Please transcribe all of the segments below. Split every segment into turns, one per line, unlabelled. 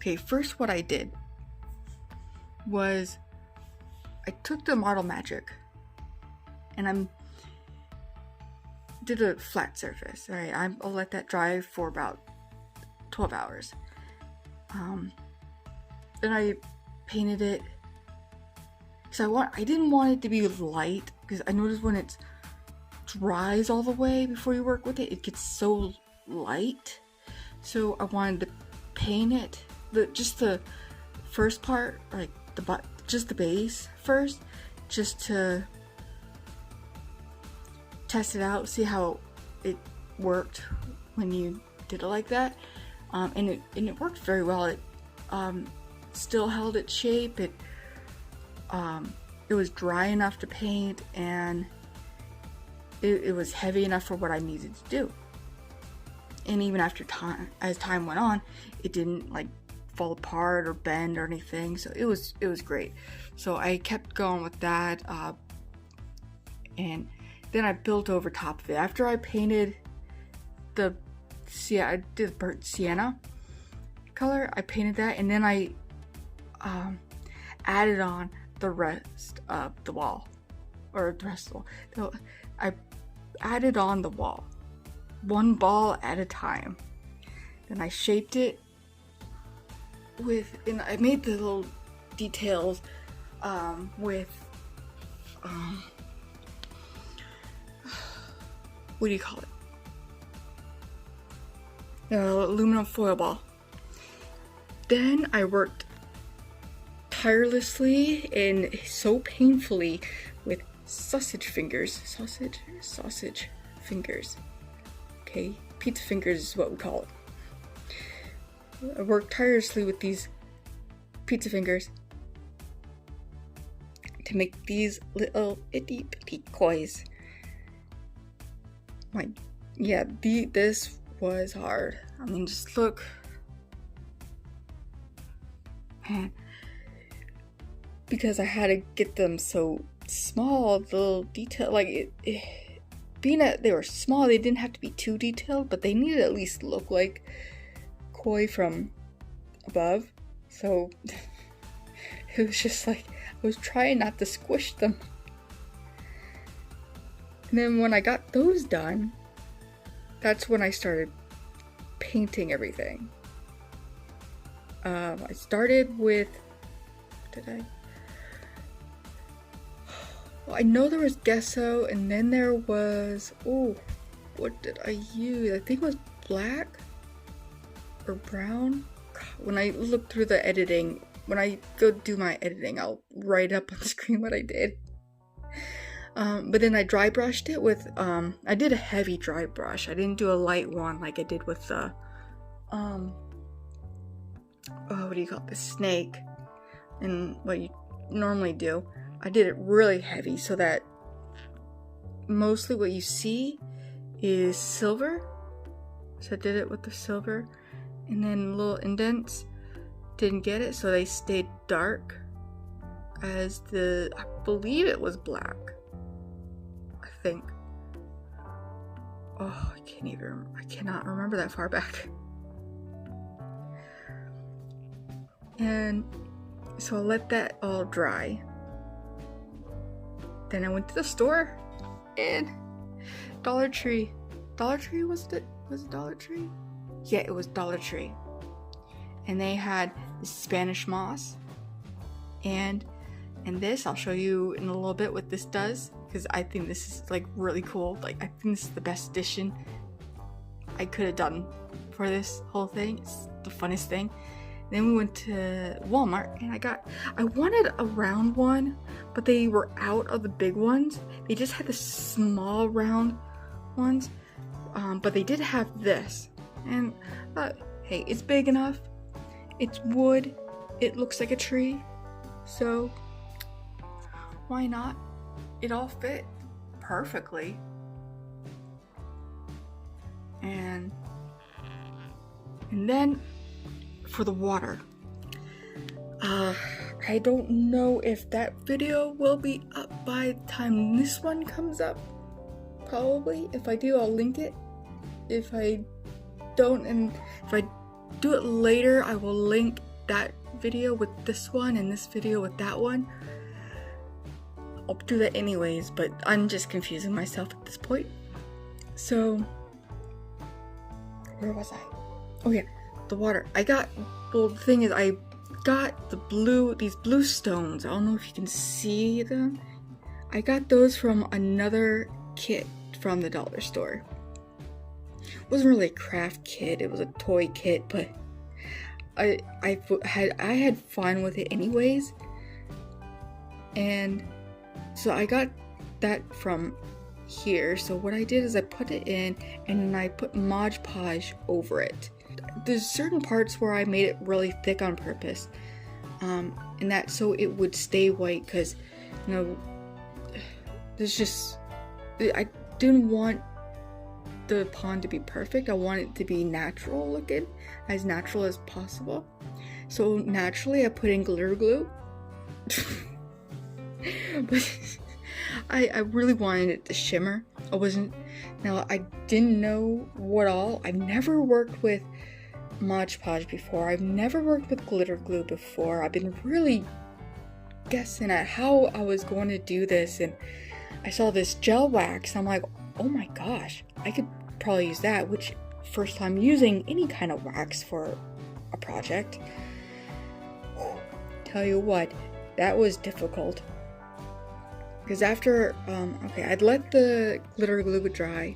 Okay, first what I did was I took the Model Magic and I did a flat surface. Alright, I'll let that dry for about 12 hours. Then I painted it because I didn't want it to be light, because I noticed when it dries all the way before you work with it, it gets so light. So I wanted to paint it, just the first part, like just the base first, just to test it out, see how it worked when you did it like that. And it worked very well. It still held its shape. It was dry enough to paint, and it was heavy enough for what I needed to do. And even as time went on, it didn't like fall apart or bend or anything. So it was great. So I kept going with that, and then I built over top of it. After I painted I did burnt sienna color, I painted that, and then I added on the rest of the wall, So I added on the wall, one ball at a time. Then I shaped it and I made the little details with what do you call it? Aluminum foil ball. Then I worked tirelessly and so painfully with sausage fingers. Okay, pizza fingers is what we call it. I worked tirelessly with these pizza fingers to make these little itty bitty coins. This was hard. I mean, just look. Man. Because I had to get them so small, the little detail, like being that they were small, they didn't have to be too detailed, but they needed to at least look like koi from above. So it was just like, I was trying not to squish them. And then when I got those done, that's when I started painting everything. I started with, I know there was gesso, and then there was, what did I use? I think it was black or brown. When I look through the editing, when I go do my editing, I'll write up on the screen what I did. But then I dry brushed it with, I did a heavy dry brush. I didn't do a light one like I did with the, what do you call it? The snake. And what you normally do. I did it really heavy so that mostly what you see is silver. So I did it with the silver. And then little indents. Didn't get it, so they stayed dark as I believe it was black. I think. Oh, I cannot remember that far back. And so I let that all dry. Then I went to the store and Dollar Tree. Was it Dollar Tree? Yeah, it was Dollar Tree. And they had the Spanish moss. And this, I'll show you in a little bit what this does, because I think this is like really cool. Like, I think this is the best addition I could have done for this whole thing. It's the funnest thing. Then we went to Walmart and I wanted a round one, but they were out of the big ones. They just had the small round ones, but they did have this. And I thought, hey, it's big enough. It's wood. It looks like a tree. So why not? It all fit perfectly. And then for the water, I don't know if that video will be up by the time this one comes up. Probably. If I do, I'll link it. If I don't, and if I do it later, I will link that video with this one and this video with that one. I'll do that anyways, but I'm just confusing myself at this point. So, where was I? Oh yeah, the water. Well, the thing is, I got these blue stones. I don't know if you can see them. I got those from another kit from the dollar store. It wasn't really a craft kit, it was a toy kit, but I had fun with it anyways. And so I got that from here. So what I did is I put it in and then I put Mod Podge over it. There's certain parts where I made it really thick on purpose, and that so it would stay white, because you know I didn't want the pond to be perfect. I want it to be natural looking, as natural as possible. So naturally I put in glitter glue. But I really wanted it to shimmer. I didn't know what all. I've never worked with Mod Podge before. I've never worked with glitter glue before. I've been really guessing at how I was going to do this, and I saw this gel wax. I'm like, oh my gosh, I could probably use that, which first time using any kind of wax for a project. Tell you what, that was difficult. Because after, I'd let the glitter glue dry,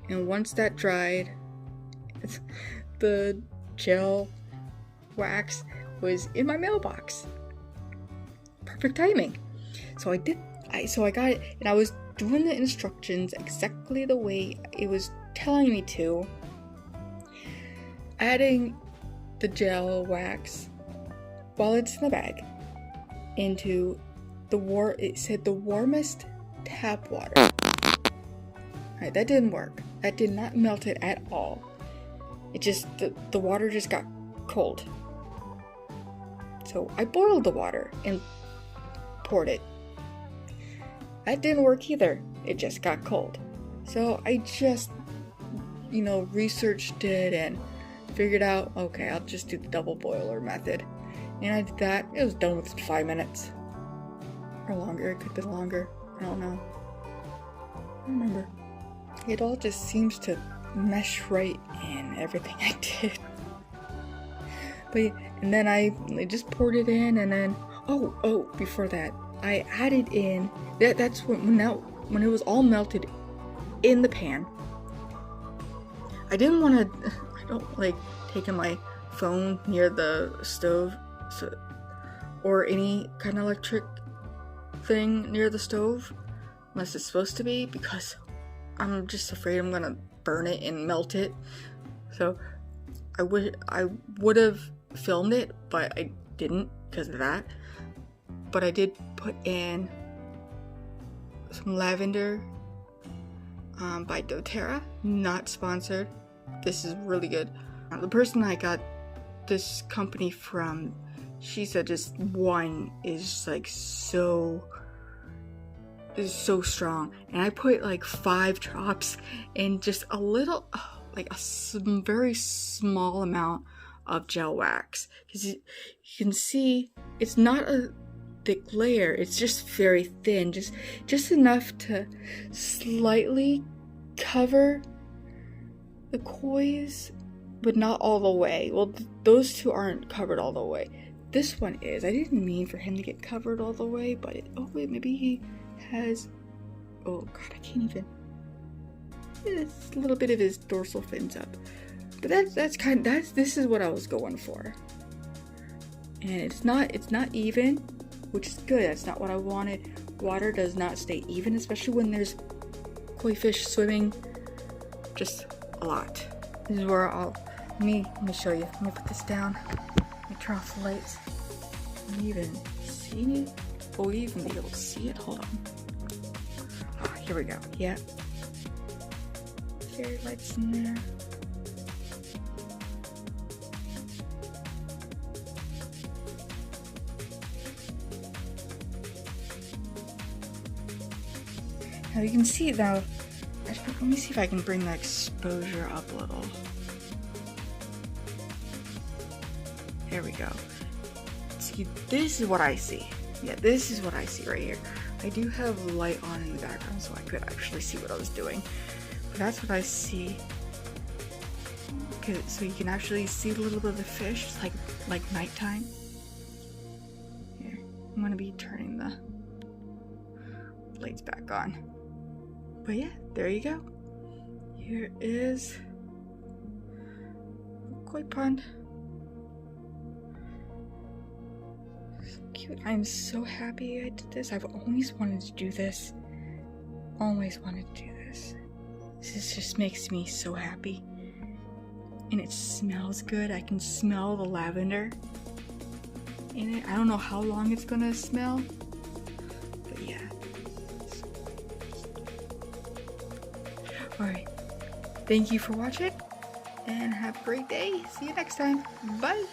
and once that dried, the gel wax was in my mailbox. Perfect timing. So I got it, and I was doing the instructions exactly the way it was telling me to. Adding the wax while it's in the bag into it said the warmest tap water. Alright, that didn't work. That did not melt it at all. It just, the water just got cold. So I boiled the water and poured it. That didn't work either. It just got cold. So I just, researched it and figured out, okay, I'll just do the double boiler method. And I did that. It was done within 5 minutes. Or longer. It could have been longer. I don't know. I don't remember. It all just seems to mesh right in everything I did. But and then I just poured it in, and then before that I added in that's when it was all melted in the pan. I don't like taking my phone near the stove, or any kind of electric thing near the stove unless it's supposed to be, because I'm just afraid I'm gonna burn it and melt it. So I would have filmed it, but I didn't because of that. But I did put in some lavender by doTERRA, not sponsored. This is really good. The person I got this company from, she said just one is like so strong, and I put like 5 drops and just a little, like a very small amount of gel wax, because you can see it's not a thick layer, it's just very thin, just enough to slightly cover the koi's, but not all the way. Well, those two aren't covered all the way. This one is. I didn't mean for him to get covered all the way, but maybe he has, oh god, I can't even, it's a little bit of his dorsal fins up, but this is what I was going for. And it's not even, which is good. That's not what I wanted. Water does not stay even, especially when there's koi fish swimming just a lot. This is where let me show you. Let me put this down. Let me turn off the lights. Can you even see it? Will you even be able to see it? Hold on. Oh, here we go. Yeah. Fairy lights in there. Now you can see though. Let me see if I can bring the exposure up a little. There we go. this is what I see. Yeah, this is what I see right here. I do have light on in the background so I could actually see what I was doing. But that's what I see. So you can actually see a little bit of the fish. It's like nighttime. Here, I'm gonna be turning the lights back on. But yeah, there you go. Here is a koi pond. So cute. I'm so happy I did this. I've always wanted to do this. Always wanted to do this. This just makes me so happy. And it smells good. I can smell the lavender in it. I don't know how long it's gonna smell, but yeah. Alright, thank you for watching and have a great day. See you next time. Bye.